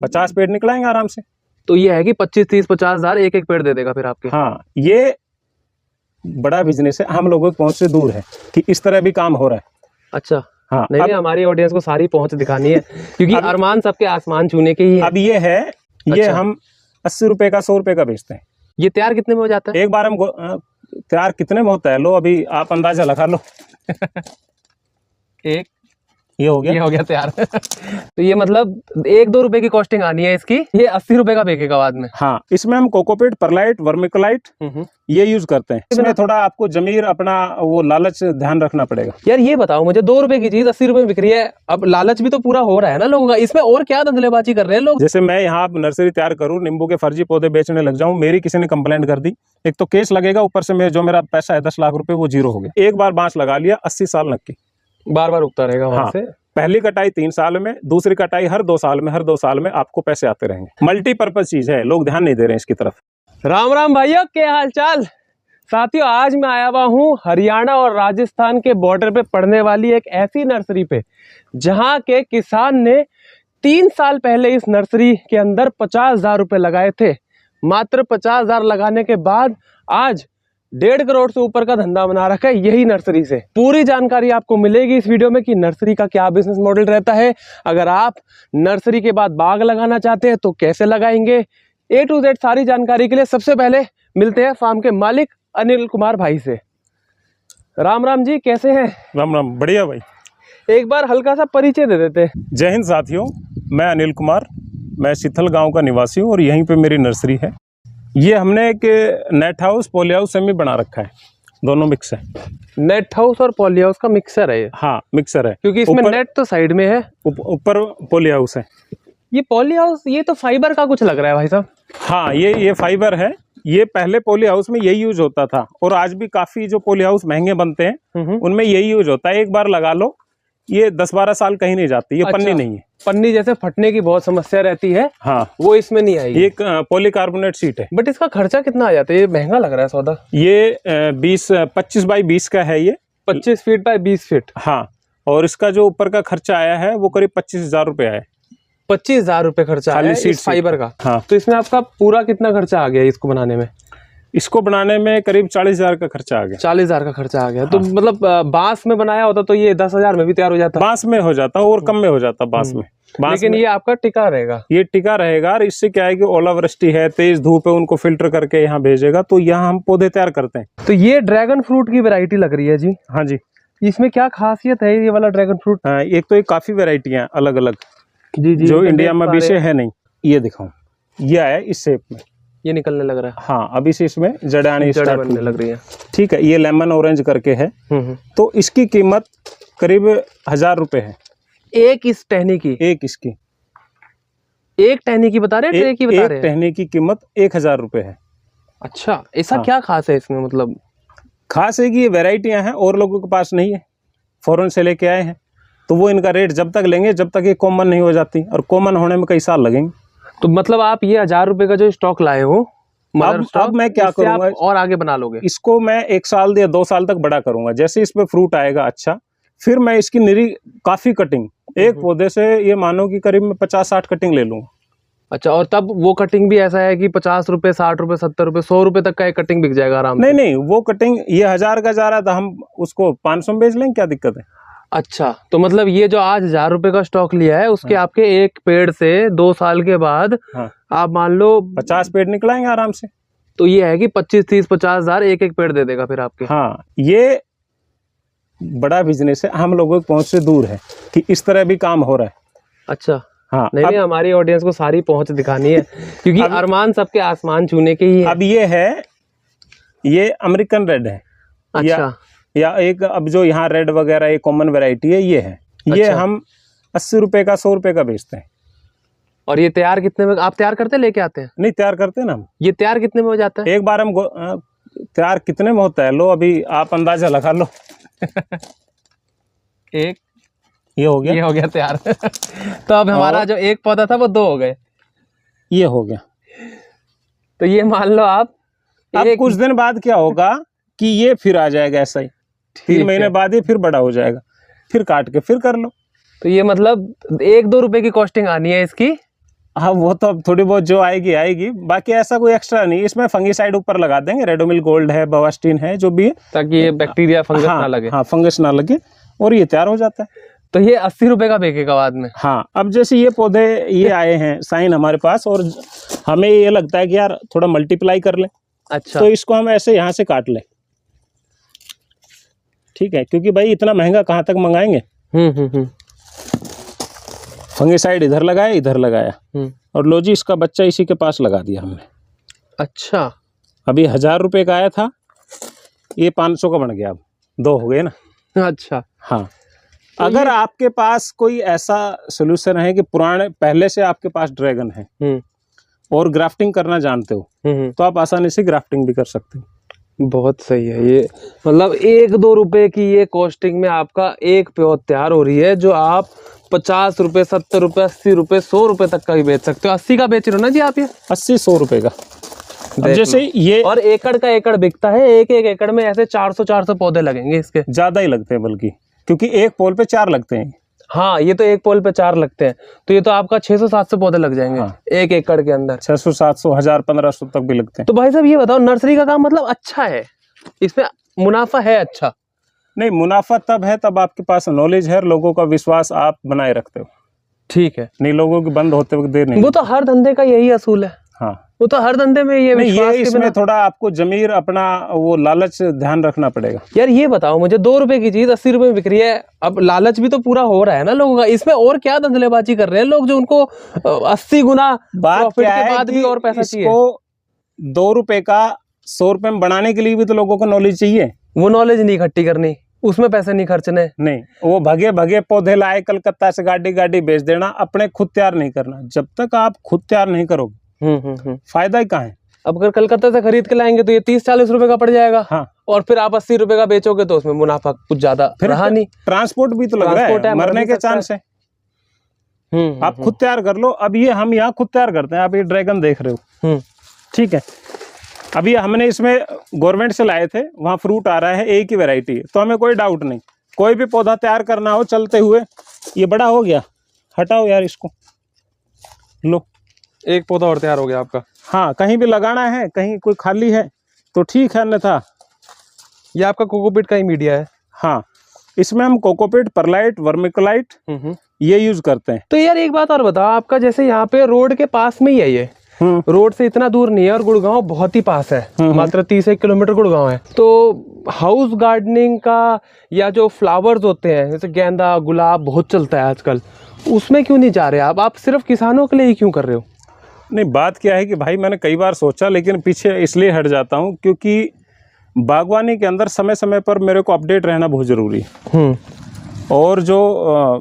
50 पेड़ निकलाएंगे आराम से। तो ये है कि 25, 30, 50,000 एक पेड़ दे देगा फिर आपके। हाँ, ये बड़ा बिजनेस है, हम लोगों की पहुंच से दूर है कि इस तरह भी काम हो रहा है। अच्छा। हाँ, नहीं, हमारी ऑडियंस को सारी पहुंच दिखानी है क्योंकि अरमान सबके आसमान छूने के ही है। अब ये है, ये अच्छा। हम 80 रुपए का 100 रुपए का बेचते हैं। ये तैयार कितने में हो जाता है? एक बार हम तैयार कितने में होता है, लो अभी आप अंदाजा लगा लो। एक ये हो गया तैयार। तो ये मतलब 1-2 रुपए की कॉस्टिंग आनी है इसकी, ये 80 रुपए का बिकेगा बाद में। हाँ, इसमें हम कोकोपीट, परलाइट, वर्मिकुलाइट ये यूज करते हैं। इसमें थोड़ा आपको जमीर अपना वो लालच ध्यान रखना पड़ेगा। यार ये बताओ मुझे, 2 रुपए की चीज 80 रुपए में बिक रही है, अब लालच भी तो पूरा हो रहा है ना लोगों का, इसमें और क्या धंधलेबाजी कर रहे हैं लोग? जैसे मैं यहाँ नर्सरी तैयार करूँ, नींबू के फर्जी पौधे बेचने लग जाऊँ, मेरी किसी ने कंप्लेंट कर दी, एक तो केस लगेगा, ऊपर से जो मेरा पैसा है 10 लाख रुपए वो जीरो हो गया। एक बार बांस लगा लिया 80 साल नक्की, बार बार उगता रहेगा वहां से। पहली कटाई 3 साल में, दूसरी कटाई हर 2 साल में, हर 2 साल में आपको पैसे आते रहेंगे। मल्टीपर्पज चीज है, लोग ध्यान नहीं दे रहे हैं इसकी तरफ। राम राम भाइयों, क्या हाल चाल साथियों। आज मैं आया हुआ हूँ हरियाणा और राजस्थान के बॉर्डर पे पड़ने वाली एक ऐसी नर्सरी पे जहाँ के किसान ने 3 साल पहले इस नर्सरी के अंदर 50,000 रुपए लगाए थे। मात्र 50,000 लगाने के बाद आज 1.5 करोड़ से ऊपर का धंधा बना रखा है यही नर्सरी से। पूरी जानकारी आपको मिलेगी इस वीडियो में कि नर्सरी का क्या बिजनेस मॉडल रहता है, अगर आप नर्सरी के बाद बाग लगाना चाहते हैं तो कैसे लगाएंगे, A to Z सारी जानकारी के लिए सबसे पहले मिलते हैं फार्म के मालिक अनिल कुमार भाई से। राम राम जी, कैसे हैं? राम राम, बढ़िया भाई। एक बार हल्का सा परिचय दे देते। जय हिंद साथियों, मैं अनिल कुमार, मैं शीतल गांव का निवासी हूँ और यहीं पे मेरी नर्सरी है। ये हमने एक net house, poly house semi बना रखा है, दोनों मिक्स है। नेट हाउस और पॉली हाउस का मिक्सर है ये? हाँ, मिक्सर है, क्योंकि इसमें नेट तो साइड में है, ऊपर पॉली हाउस है। ये पॉली हाउस, ये तो फाइबर का कुछ लग रहा है भाई साहब। हाँ, ये फाइबर है। ये पहले पॉली हाउस में यही यूज होता था और आज भी काफी जो पॉली हाउस महंगे बनते हैं उनमें यही यूज होता है। एक बार लगा लो, ये 10-12 साल कहीं नहीं जाती। ये पन्नी नहीं है, पन्नी जैसे फटने की बहुत समस्या रहती है। हाँ, वो इसमें नहीं आएगी। एक पॉलीकार्बोनेट शीट है। बट इसका खर्चा कितना आ जाता है? ये महंगा लग रहा है सौदा। ये 25 बाई 20 का है, ये 25 फीट बाय 20 फीट। हाँ, और इसका जो ऊपर का खर्चा आया है वो करीब 25,000 रुपए आया है। 25,000 रुपए खर्चा आया है इस फाइबर का। हाँ, तो इसमें आपका पूरा कितना खर्चा आ गया इसको बनाने में? इसको बनाने में करीब 40,000 का खर्चा आ गया। 40,000 का खर्चा आ गया। हाँ। तो मतलब बांस में बनाया होता तो ये 10,000 में भी तैयार हो जाता। बांस में हो जाता और कम में हो जाता बांस में। लेकिन ये आपका टिका रहेगा। ये टिका रहेगा और इससे क्या है कि ओलावृष्टि है, तेज धूप है, उनको फिल्टर करके यहाँ भेजेगा, तो यहाँ हम पौधे तैयार करते हैं। तो ये ड्रैगन फ्रूट की वैरायटी लग रही है जी? हाँ जी। इसमें क्या खासियत है ये वाला ड्रैगन फ्रूट? एक तो ये काफी वेराइटियां अलग अलग जी, जो इंडिया में भी से है नहीं। ये दिखाऊं, ये आया इस शेप में, ये निकलने लग रहा है। हाँ, अभी से इसमें जड़ आनी स्टार्ट बनने लग रही है। ठीक है, ये लेमन ऑरेंज करके है। तो इसकी कीमत करीब 1,000 रुपए है। एक इस टहनी की? एक इसकी, एक टहनी की बता रहे हैं? एक टहनी की कीमत 1,000 रुपए है। अच्छा, ऐसा क्या खास है इसमें? मतलब खास है कि ये वेराइटियां हैं और लोगों के पास नहीं है, फॉरेन से लेके आए हैं, तो वो इनका रेट जब तक लेंगे जब तक ये कॉमन नहीं हो जाती, और कॉमन होने में कई साल लगेंगे। तो मतलब आप ये 1,000 रुपए का जो स्टॉक लाए हो, अब मैं क्या करूंगा, और आगे बना लोगे इसको? मैं 1 साल या 2 साल तक बड़ा करूंगा। जैसे इसमें फ्रूट आएगा अच्छा, फिर मैं इसकी निरी काफी कटिंग, एक पौधे से ये मानो कि करीब मैं 50-60 कटिंग ले लूंगा। अच्छा, और तब वो कटिंग भी ऐसा है कि 50 रुपए, 60 रुपए, 70 रुपए, 100 रुपए तक का एक कटिंग बिक जाएगा आराम से? नहीं, वो कटिंग ये 1,000 का जा रहा था, हम उसको 500 में बेच लेंगे, क्या दिक्कत है? अच्छा, तो मतलब ये जो आज 1,000 रुपए का स्टॉक लिया है उसके आपके एक पेड़ से 2 साल के बाद आप मान लो 50 पेड़ निकलाएंगे आराम से। तो ये है कि 25, 30, 50,000 एक पेड़ दे देगा फिर आपके। हाँ, ये बड़ा बिजनेस है, हम लोगों की पहुंच से दूर है कि इस तरह भी काम हो रहा है। अच्छा। हाँ, नहीं, हमारी ऑडियंस को सारी पहुंच दिखानी है क्योंकि अरमान सबके आसमान छूने के ही है। अब ये है, ये अमेरिकन रेड है। अच्छा। या एक अब जो यहाँ रेड वगैरह ये कॉमन वैरायटी है, ये है। अच्छा। ये हम 80 रुपए का 100 रुपए का बेचते हैं। और ये तैयार कितने में आप तैयार करते लेके आते हैं? नहीं, तैयार करते ना हम। ये तैयार कितने में हो जाता है? एक बार हम तैयार कितने में होता है, लो अभी आप अंदाजा लगा लो। एक ये हो गया तैयार। तो अब हमारा जो एक पौधा था वो 2 हो गए। ये हो गया। तो ये मान लो आप अब कुछ दिन बाद क्या होगा कि ये फिर आ जाएगा ऐसा ही, 3 महीने बाद ये फिर बड़ा हो जाएगा, फिर काट के फिर कर लो। तो ये मतलब 1-2 रुपए की कॉस्टिंग आनी है इसकी, हाँ वो तो अब थोड़ी बहुत जो आएगी आएगी, बाकी ऐसा कोई एक्स्ट्रा नहीं। इसमें फंगिसाइड ऊपर लगा देंगे, रेडोमिल गोल्ड है, बवास्टिन है, जो भी है, ताकि ये बैक्टीरिया फंगस हाँ, ना लगे। हाँ फंगस ना लगे, और ये तैयार हो जाता है। तो ये 80 रुपए का बिकेगा बाद में। हाँ अब जैसे ये पौधे ये आए हैं साइन हमारे पास, और हमें ये लगता है कि यार थोड़ा मल्टीप्लाई कर लें, अच्छा, तो इसको हम ऐसे यहाँ से काट लें, ठीक है, क्योंकि भाई इतना महंगा कहाँ तक मंगाएंगे। फंगिसाइड इधर लगाया, इधर लगाया, और लो जी इसका बच्चा इसी के पास लगा दिया हमने। अच्छा, अभी 1000 रुपये का आया था, ये 500 का बन गया, अब 2 हो गए ना। अच्छा, हाँ अगर आपके पास कोई ऐसा सोल्यूशन है कि पुराने पहले से आपके पास ड्रैगन है और ग्राफ्टिंग करना जानते हो, तो आप आसानी से ग्राफ्टिंग भी कर सकते हो। बहुत सही है ये। मतलब 1-2 रुपए की ये कॉस्टिंग में आपका एक पौध तैयार हो रही है, जो आप 50 रुपए, 70 रुपए, 80 रुपए, 100 रुपए तक का भी बेच सकते हो। 80 का बेच रहे हो ना जी आप ये? 80-100 रुपए का। अब जैसे ये, और एकड़ का एकड़ बिकता है, एक एकड़ में ऐसे 400 पौधे लगेंगे इसके। ज्यादा ही लगते हैं बल्कि, क्योंकि एक पोल पे 4 लगते हैं। हाँ, ये तो एक पोल पे 4 लगते हैं, तो ये तो आपका 600-700 पौधे लग जाएंगे। हाँ। एक एकड़ के अंदर 600-700, 1000-1500 तक भी लगते हैं। तो भाई साहब ये बताओ, नर्सरी का काम मतलब अच्छा है, इसमें मुनाफा है? अच्छा नहीं, मुनाफा तब है तब आपके पास नॉलेज है और लोगों का विश्वास आप बनाए रखते हो। ठीक है, नहीं लोगों की बंद होते वक्त देर नहीं। वो तो हर धंधे का यही असूल है। हाँ, वो तो हर धंधे में ये विश्वास ये इसमें थोड़ा आपको जमीर अपना वो लालच ध्यान रखना पड़ेगा। यार ये बताओ मुझे, 2 रुपए की चीज 80 रुपए में बिक रही है, अब लालच भी तो पूरा हो रहा है ना लोगों का। इसमें और क्या धंधलेबाजी कर रहे हैं लोग, जो उनको 80 गुना प्रॉफिट के बाद भी और पैसा चाहिए। 2 रुपए का 100 रुपए में बनाने के लिए भी तो लोगों को नॉलेज चाहिए। वो नॉलेज नहीं इकट्ठी करनी, उसमें पैसे नहीं खर्चने। नहीं, वो भगे भगे पौधे लाए कलकत्ता से गाड़ी बेच देना, अपने खुद तैयार नहीं करना। जब तक आप खुद तैयार नहीं करोगे फायदा ही कहाँ है। अब अगर कलकत्ता से खरीद के लाएंगे तो ये 30-40 रुपए का पड़ जाएगा। हाँ। और फिर आप 80 रुपए का बेचोगे तो उसमें मुनाफा कुछ ज्यादा रहा नहीं। ट्रांसपोर्ट भी तो लग रहा है, मरने के चांस है। आप खुद तैयार कर लो। अब ये हम यहाँ खुद तैयार करते हैं, आप ये ड्रैगन देख रहे हो, ठीक है। अभी हमने इसमें गवर्नमेंट से लाए थे, वहाँ फ्रूट आ रहा है, एक ही वैरायटी है, तो हमें कोई डाउट नहीं। कोई भी पौधा तैयार करना हो चलते हुए, ये बड़ा हो गया, हटाओ यार इसको, लो एक पौधा और तैयार हो गया आपका। हाँ, कहीं भी लगाना है, कहीं कोई खाली है तो ठीक है, अन्यथा ये आपका कोकोपीट का ही मीडिया है। हाँ, इसमें हम कोकोपीट, परलाइट, वर्मिकुलाइट ये यूज करते हैं। तो यार एक बात और बताओ, आपका जैसे यहाँ पे रोड के पास में ही है ये, रोड से इतना दूर नहीं है, और गुड़गांव बहुत ही पास है, मात्र 30 किलोमीटर गुड़गांव है। तो हाउस गार्डनिंग का या जो फ्लावर्स होते हैं जैसे गेंदा, गुलाब बहुत चलता है आजकल, उसमें क्यों नहीं जा रहे आप सिर्फ किसानों के लिए ही क्यों कर रहे हो? नहीं, बात क्या है कि भाई मैंने कई बार सोचा, लेकिन पीछे इसलिए हट जाता हूँ क्योंकि बागवानी के अंदर समय समय पर मेरे को अपडेट रहना बहुत जरूरी है। और जो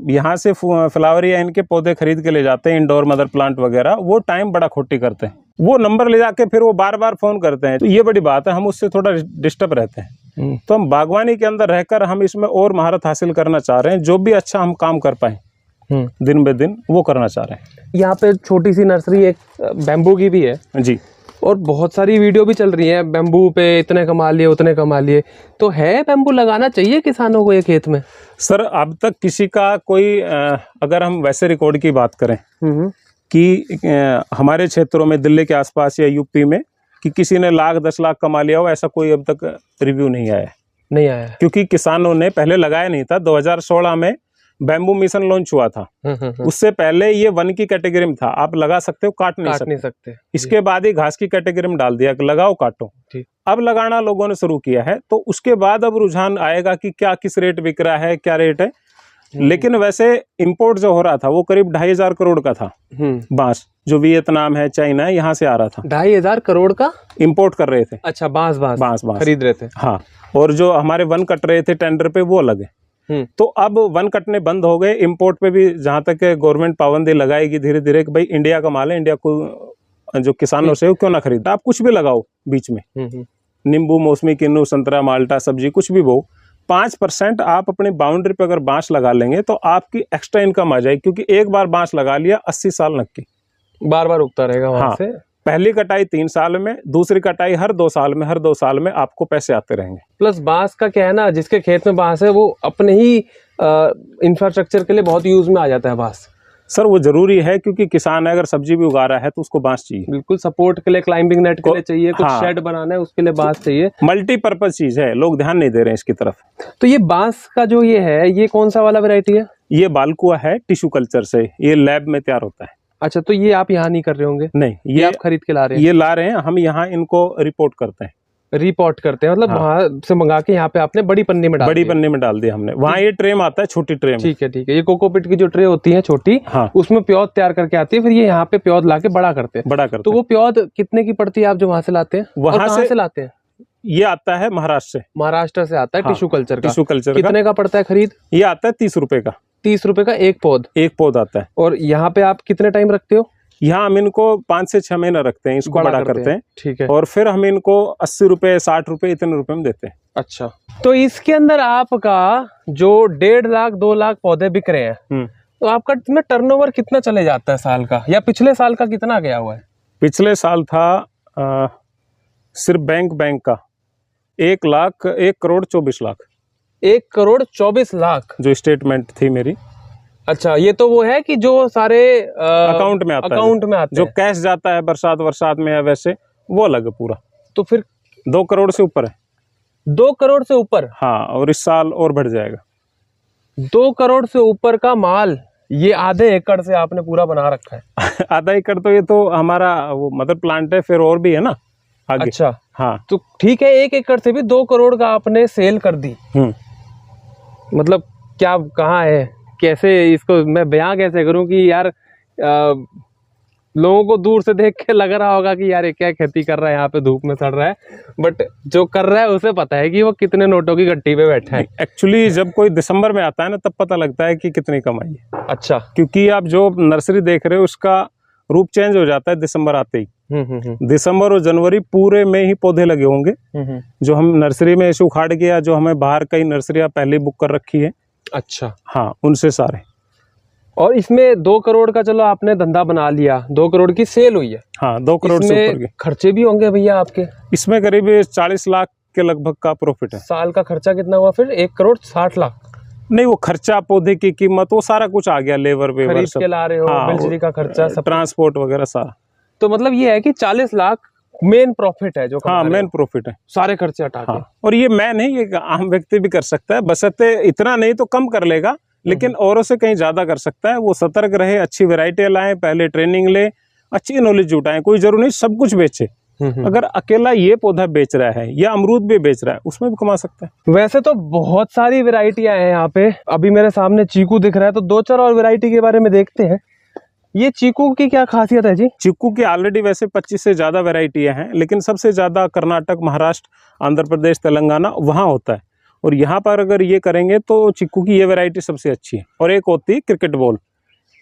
यहाँ से फ्लावर या इनके पौधे खरीद के ले जाते हैं, इंडोर मदर प्लांट वगैरह, वो टाइम बड़ा खोटी करते हैं। वो नंबर ले जाके फिर वो बार बार फोन करते हैं, तो ये बड़ी बात है, हम उससे थोड़ा डिस्टर्ब रहते हैं। तो हम बागवानी के अंदर रहकर हम इसमें और महारत हासिल करना चाह रहे हैं, जो भी अच्छा हम काम कर पाए दिन ब दिन वो करना चाह रहे हैं। यहाँ पे छोटी सी नर्सरी एक बैम्बू की भी है जी, और बहुत सारी वीडियो भी चल रही है, बैम्बू पे इतने कमा लिए उतने कमा लिए। तो है बैम्बू लगाना चाहिए किसानों को ये खेत में? सर अब तक किसी का कोई अगर हम वैसे रिकॉर्ड की बात करें कि हमारे क्षेत्रों में दिल्ली के आसपास या यूपी में कि किसी ने 1,00,000-10 लाख कमा लिया हो, ऐसा कोई अब तक रिव्यू नहीं आया। क्योंकि किसानों ने पहले लगाया नहीं था। 2016 में बैम्बू मिशन लॉन्च हुआ था, उससे पहले ये वन की कैटेगरी में था, आप लगा सकते हो, काट नहीं सकते। इसके बाद ही घास की कैटेगरी में डाल दिया कि लगाओ काटो। अब लगाना लोगों ने शुरू किया है, तो उसके बाद अब रुझान आएगा कि क्या किस रेट बिक रहा है, क्या रेट है। लेकिन वैसे इंपोर्ट जो हो रहा था वो करीब 2,500 करोड़ का था बांस, जो वियतनाम है, चाइना है, यहाँ से आ रहा था। 2,500 करोड़ का इंपोर्ट कर रहे थे। अच्छा, बांस खरीद रहे थे। हाँ, और जो हमारे वन कट रहे थे टेंडर पे वो अलग है। तो अब वन कटने बंद हो गए। इंपोर्ट पे भी जहां तक गवर्नमेंट पाबंदी लगाएगी धीरे धीरे कि भाई इंडिया का माल है, इंडिया को जो किसानों से क्यों ना खरीदा। आप कुछ भी लगाओ बीच में, नींबू, मौसमी, किन्नू, संतरा, माल्टा, सब्जी कुछ भी बो, 5% आप अपनी बाउंड्री पे अगर बांस लगा लेंगे तो आपकी एक्स्ट्रा इनकम आ जाएगी। क्योंकि एक बार बांस लगा लिया 80 साल नक्की, बार बार उगता रहेगा वहां से। पहली कटाई 3 साल में, दूसरी कटाई हर 2 साल में, हर 2 साल में आपको पैसे आते रहेंगे। प्लस बांस का क्या है ना, जिसके खेत में बांस है वो अपने ही इंफ्रास्ट्रक्चर के लिए बहुत यूज में आ जाता है बांस। सर वो जरूरी है, क्योंकि किसान है अगर सब्जी भी उगा रहा है तो उसको बांस चाहिए। बिल्कुल, सपोर्ट के लिए, क्लाइंबिंग नेट के लिए चाहिए, कुछ हाँ। शेड बनाना है उसके लिए बांस चाहिए। मल्टीपर्पज चीज है, लोग ध्यान नहीं दे रहे हैं इसकी तरफ। तो ये बांस का जो ये है, ये कौन सा वाला वैरायटी है? ये बालकुआ है, टिश्यू कल्चर से, ये लैब में तैयार होता है। अच्छा, तो ये आप यहाँ नहीं कर रहे होंगे? नहीं, ये आप खरीद के ला रहे हैं? ये ला रहे हैं हम, यहाँ इनको रिपोर्ट करते हैं। रिपोर्ट करते हैं मतलब हाँ। वहां से मंगा के यहाँ पे आपने बड़ी पन्नी में डाल बड़ी दिया। पन्नी में डाल दिया हमने, वहाँ ये ट्रे में आता है, छोटी ट्रे में। ठीक है, ठीक है। ये कोकोपीट की जो ट्रे होती है छोटी, हाँ। उसमें प्योद तैयार करके आती है, फिर ये यहाँ पे प्योद लाके बड़ा करते हैं। बड़ा करते तो वो प्योद कितने की पड़ती है आप जो वहां से लाते हैं? वहां और कहाँ से लाते हैं? ये आता है महाराष्ट्र से। महाराष्ट्र से आता है। हाँ, टिश्यू कल्चर का। टिश्यू कल्चर का कितने का पड़ता है खरीद? ये आता है 30 रुपए का। 30 रुपए का एक पौध? एक पौध आता है। और यहाँ पे आप कितने टाइम रखते हो? यहाँ हम इनको 5 से 6 महीना रखते हैं, इसको बड़ा करते हैं। ठीक है। और फिर हम इनको 80 रुपए 60 रुपए इतने रुपए में देते हैं। अच्छा, तो इसके अंदर आपका जो 1.5 लाख 2 लाख पौधे बिक रहे हैं, तो आपका इसमें टर्नओवर कितना चले जाता है साल का, या पिछले साल का कितना गया हुआ है? पिछले साल था सिर्फ बैंक का 1 करोड़ 24 लाख। 1 करोड़ 24 लाख जो स्टेटमेंट थी मेरी। अच्छा, ये तो वो है कि जो सारे अकाउंट में आता अकाउंट में आते जो हैं। कैश जाता है बरसात में, या वैसे वो अलग है पूरा। तो फिर 2 करोड़ से ऊपर है। 2 करोड़ से ऊपर? हाँ, और इस साल और बढ़ जाएगा। 2 करोड़ से ऊपर का माल ये आधे एकड़ से आपने पूरा बना रखा है। आधा एकड़ तो ये तो हमारा वो मदर प्लांट है, फिर और भी है ना आगे। अच्छा, हाँ। तो ठीक है, 1 एकड़ से भी 2 करोड़ का आपने सेल कर दी। मतलब क्या, कहाँ है, कैसे इसको मैं बयां कैसे करूं कि यार लोगों को दूर से देख के लग रहा होगा कि यार ये क्या खेती कर रहा है, यहाँ पे धूप में सड़ रहा है, बट जो कर रहा है उसे पता है कि वो कितने नोटों की गट्टी पे बैठा है। एक्चुअली जब कोई दिसंबर में आता है ना, तब पता लगता है कि कितनी कमाई है। अच्छा, क्योंकि आप जो नर्सरी देख रहे हो उसका रूप चेंज हो जाता है दिसंबर आते ही। दिसंबर और जनवरी पूरे में ही पौधे लगे होंगे, जो हम नर्सरी में ऐसे उखाड़ के, या जो हमें बाहर कई नर्सरियां पहले बुक कर रखी है। अच्छा, हाँ, उनसे सारे। और इसमें 2 करोड़ का चलो आपने धंधा बना लिया, 2 करोड़ की सेल हुई है। हाँ, 2 करोड़ से ऊपर के खर्चे भी होंगे भैया आपके? इसमें करीब 40 लाख के लगभग का प्रॉफिट है। साल का खर्चा कितना हुआ फिर? 1 करोड़ 60 लाख? नहीं, वो खर्चा, पौधे की कीमत, वो सारा कुछ आ गया, लेबर वेबर खरीद के ला रहे हो, हाँ, बिजली का खर्चा, सब ट्रांसपोर्ट वगैरह सारा। तो मतलब ये है कि 40 लाख मेन प्रॉफिट है जो हाँ, मेन प्रॉफिट है, सारे खर्चे हटा के। हाँ। और ये मैं नहीं, ये आम व्यक्ति भी कर सकता है, बशर्ते इतना नहीं तो कम कर लेगा, लेकिन औरों से कहीं ज्यादा कर सकता है। वो सतर्क रहे, अच्छी वैरायटी लाए, पहले ट्रेनिंग ले, अच्छी नॉलेज जुटाएं। कोई जरूरी नहीं सब कुछ बेचे। अगर अकेला ये पौधा बेच रहा है या अमरूद भी बेच रहा है, उसमें भी कमा सकता है। वैसे तो बहुत सारी वैरायटियां हैं यहाँ पे। अभी मेरे सामने चीकू दिख रहा है, तो 2-4 और वैरायटी के बारे में देखते हैं। ये चीकू की क्या खासियत है जी? चीकू की ऑलरेडी वैसे 25 से ज्यादा वैरायटियां हैं, लेकिन सबसे ज्यादा कर्नाटक, महाराष्ट्र, आंध्र प्रदेश, तेलंगाना वहाँ होता है। और यहाँ पर अगर ये करेंगे तो चीकू की ये वैरायटी सबसे अच्छी है। और एक होती है क्रिकेट बॉल।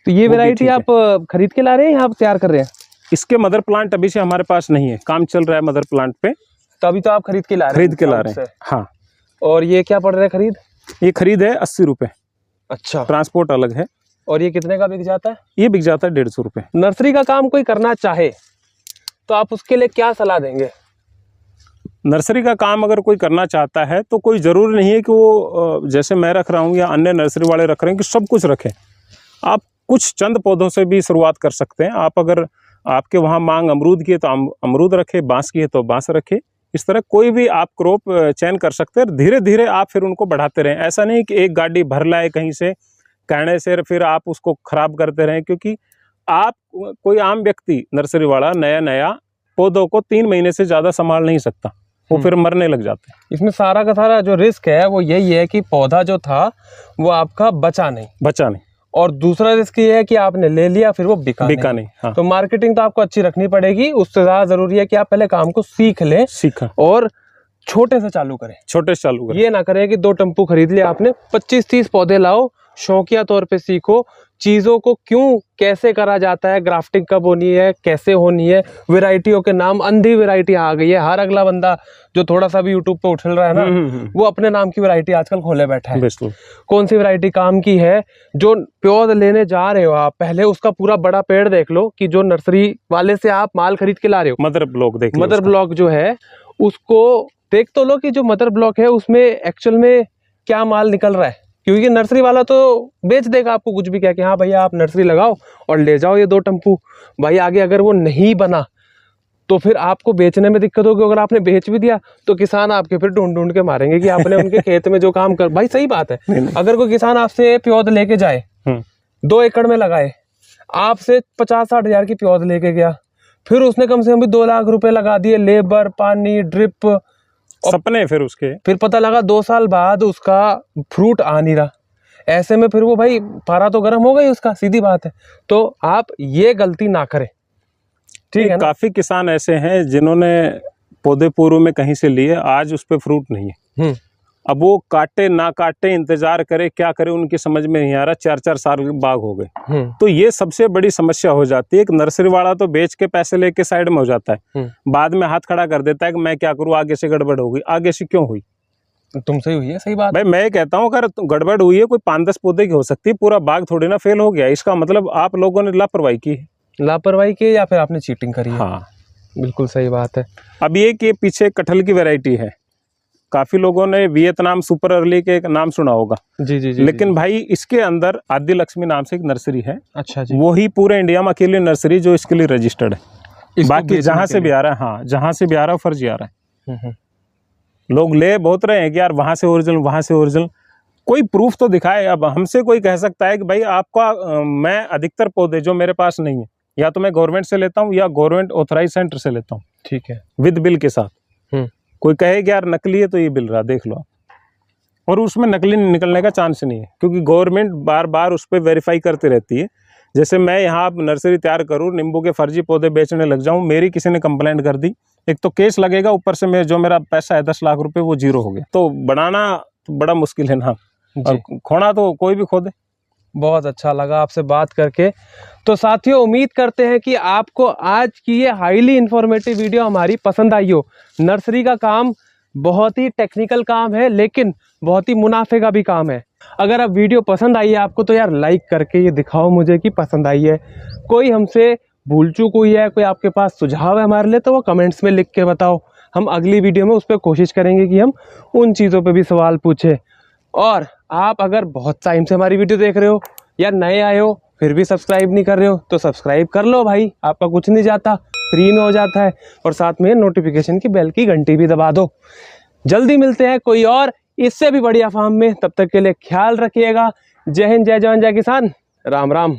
तो ये वैरायटी आप खरीद के ला रहे हैं या आप तैयार कर रहे हैं? इसके मदर प्लांट अभी से हमारे पास नहीं है, काम चल रहा है मदर प्लांट पे। तो अभी तो आप खरीद के ला रहे हैं? हाँ। और ये क्या पड़ रहा है खरीद? ये खरीद है 80 रुपए। अच्छा, ट्रांसपोर्ट अलग है। और ये कितने का बिक जाता है? ये बिक जाता है 150 रुपए। नर्सरी का काम कोई करना चाहे तो आप उसके लिए क्या सलाह देंगे? नर्सरी का काम अगर कोई करना चाहता है तो कोई ज़रूरी नहीं है कि वो जैसे मैं रख रहा हूँ या अन्य नर्सरी वाले रख रहे हैं कि सब कुछ रखें। आप कुछ चंद पौधों से भी शुरुआत कर सकते हैं। आप अगर आपके वहाँ मांग अमरूद की है तो अमरूद रखे, बांस की है तो बांस रखे। इस तरह कोई भी आप क्रॉप चयन कर सकते हैं। धीरे धीरे आप फिर उनको बढ़ाते रहें। ऐसा नहीं कि एक गाड़ी भर लाए कहीं से कहने से फिर आप उसको खराब करते रहें, क्योंकि आप कोई आम व्यक्ति नर्सरी वाला नया पौधों को 3 महीने से ज़्यादा संभाल नहीं सकता, वो फिर मरने लग जाते हैं। इसमें सारा का सारा जो रिस्क है वो यही है कि पौधा जो था वो आपका बचा नहीं। और दूसरा रिस्क ये है कि आपने ले लिया फिर वो बिका नहीं। हाँ। तो मार्केटिंग तो आपको अच्छी रखनी पड़ेगी। उससे ज्यादा जरूरी है कि आप पहले काम को सीख लें और छोटे से चालू करें। ये ना करें कि 2 टेम्पू खरीद लिया आपने, 25-30 पौधे लाओ, शौकिया तौर पे सीखो चीज़ों को, क्यों कैसे करा जाता है, ग्राफ्टिंग कब होनी है, कैसे होनी है, वैरायटियों के नाम, अंधी वैरायटी आ गई है। हर अगला बंदा जो थोड़ा सा भी यूट्यूब पे उछल रहा है ना, वो अपने नाम की वैरायटी आजकल खोले बैठा है। कौन सी वैरायटी काम की है? जो प्योद लेने जा रहे हो आप, पहले उसका पूरा बड़ा पेड़ देख लो कि जो नर्सरी वाले से आप माल खरीद के ला रहे हो। मदर ब्लॉक जो है उसको देख तो लो कि जो मदर ब्लॉक है उसमें एक्चुअल में क्या माल निकल रहा है। क्योंकि नर्सरी वाला तो बेच देगा आपको कुछ भी कह के, हाँ भैया आप नर्सरी लगाओ और ले जाओ ये 2 टम्पू। भाई आगे अगर वो नहीं बना तो फिर आपको बेचने में दिक्कत होगी। अगर आपने बेच भी दिया तो किसान आपके फिर ढूंढ ढूंढ के मारेंगे कि आपने उनके खेत में जो काम कर। भाई सही बात है, अगर कोई किसान आपसे प्योद लेके जाए 2 एकड़ में लगाए, आपसे 50-60 हज़ार की प्योद लेके गया, फिर उसने कम से कम भी 2 लाख रुपए लगा दिए, लेबर, पानी, ड्रिप, सपने, फिर पता लगा 2 साल बाद उसका फ्रूट आ नहीं रहा। ऐसे में फिर वो भाई पारा तो गर्म हो गई उसका, सीधी बात है। तो आप ये गलती ना करें, ठीक है ना। काफी किसान ऐसे हैं जिन्होंने पौधे पूर्व में कहीं से लिए, आज उस पे फ्रूट नहीं है। अब वो काटे ना काटे, इंतजार करे, क्या करे, उनकी समझ में नहीं आ रहा। 4-4 साल बाग हो गए। तो ये सबसे बड़ी समस्या हो जाती है। एक नर्सरी वाला तो बेच के पैसे लेके साइड में हो जाता है, बाद में हाथ खड़ा कर देता है कि मैं क्या करूं, आगे से गड़बड़ हो गई। आगे से क्यों हुई? तुमसे हुई है, सही बात भाई मैं कहता हूँ अगर गड़बड़ हुई है, कोई 5-10 पौधे की हो सकती है, पूरा बाग थोड़ी ना फेल हो गया। इसका मतलब आप लोगों ने लापरवाही की है। लापरवाही की या फिर आपने चीटिंग करी है। हाँ बिल्कुल सही बात है। अब ये कि पीछे कटहल की वैरायटी है, काफी लोगों ने वियतनाम सुपर अर्ली के एक नाम सुना होगा। जी। लेकिन भाई इसके अंदर आदि लक्ष्मी नाम से एक नर्सरी है। अच्छा जी। वो ही पूरे इंडिया में अकेली नर्सरी जो इसके लिए रजिस्टर्ड है। बाकी जहां से भी आ रहा है, हाँ जहां से भी आ रहा है फर्जी आ रहा है। लोग ले बहुत रहे हैं कि यार वहां से ओरिजिनल, वहां से ओरिजिनल, कोई प्रूफ तो दिखाए। अब हमसे कोई कह सकता है कि भाई आपका मैं अधिकतर पौधे जो मेरे पास नहीं है, या तो मैं गवर्नमेंट से लेता हूँ या गवर्नमेंट ऑथराइज सेंटर से लेता हूँ, ठीक है, विद बिल के साथ। कोई कहे कि यार नकली है तो ये बिल रहा देख लो, और उसमें नकली निकलने का चांस नहीं है, क्योंकि गवर्नमेंट बार बार उस पर वेरीफाई करती रहती है। जैसे मैं यहाँ नर्सरी तैयार करूँ, नींबू के फर्जी पौधे बेचने लग जाऊँ, मेरी किसी ने कंप्लेंट कर दी, एक तो केस लगेगा, ऊपर से जो मेरा पैसा है 10 लाख रुपए वो जीरो हो गया। तो बनाना तो बड़ा मुश्किल है ना, और खोना तो कोई भी खो दे। बहुत अच्छा लगा आपसे बात करके। तो साथियों उम्मीद करते हैं कि आपको आज की ये हाईली इंफॉर्मेटिव वीडियो हमारी पसंद आई हो। नर्सरी का काम बहुत ही टेक्निकल काम है, लेकिन बहुत ही मुनाफे का भी काम है। अगर अब वीडियो पसंद आई है आपको तो यार लाइक करके ये दिखाओ मुझे कि पसंद आई है। कोई हमसे भूल चूक हुई है, कोई आपके पास सुझाव है हमारे लिए, तो वो कमेंट्स में लिख के बताओ। हम अगली वीडियो में उस पर कोशिश करेंगे कि हम उन चीज़ों पे भी सवाल पूछें। और आप अगर बहुत टाइम से हमारी वीडियो देख रहे हो या नए आए हो फिर भी सब्सक्राइब नहीं कर रहे हो तो सब्सक्राइब कर लो भाई, आपका कुछ नहीं जाता, फ्री में हो जाता है। और साथ में नोटिफिकेशन की बेल की घंटी भी दबा दो। जल्दी मिलते हैं कोई और इससे भी बढ़िया फार्म में, तब तक के लिए ख्याल रखिएगा। जय हिंद, जय जवान, जय किसान, राम राम।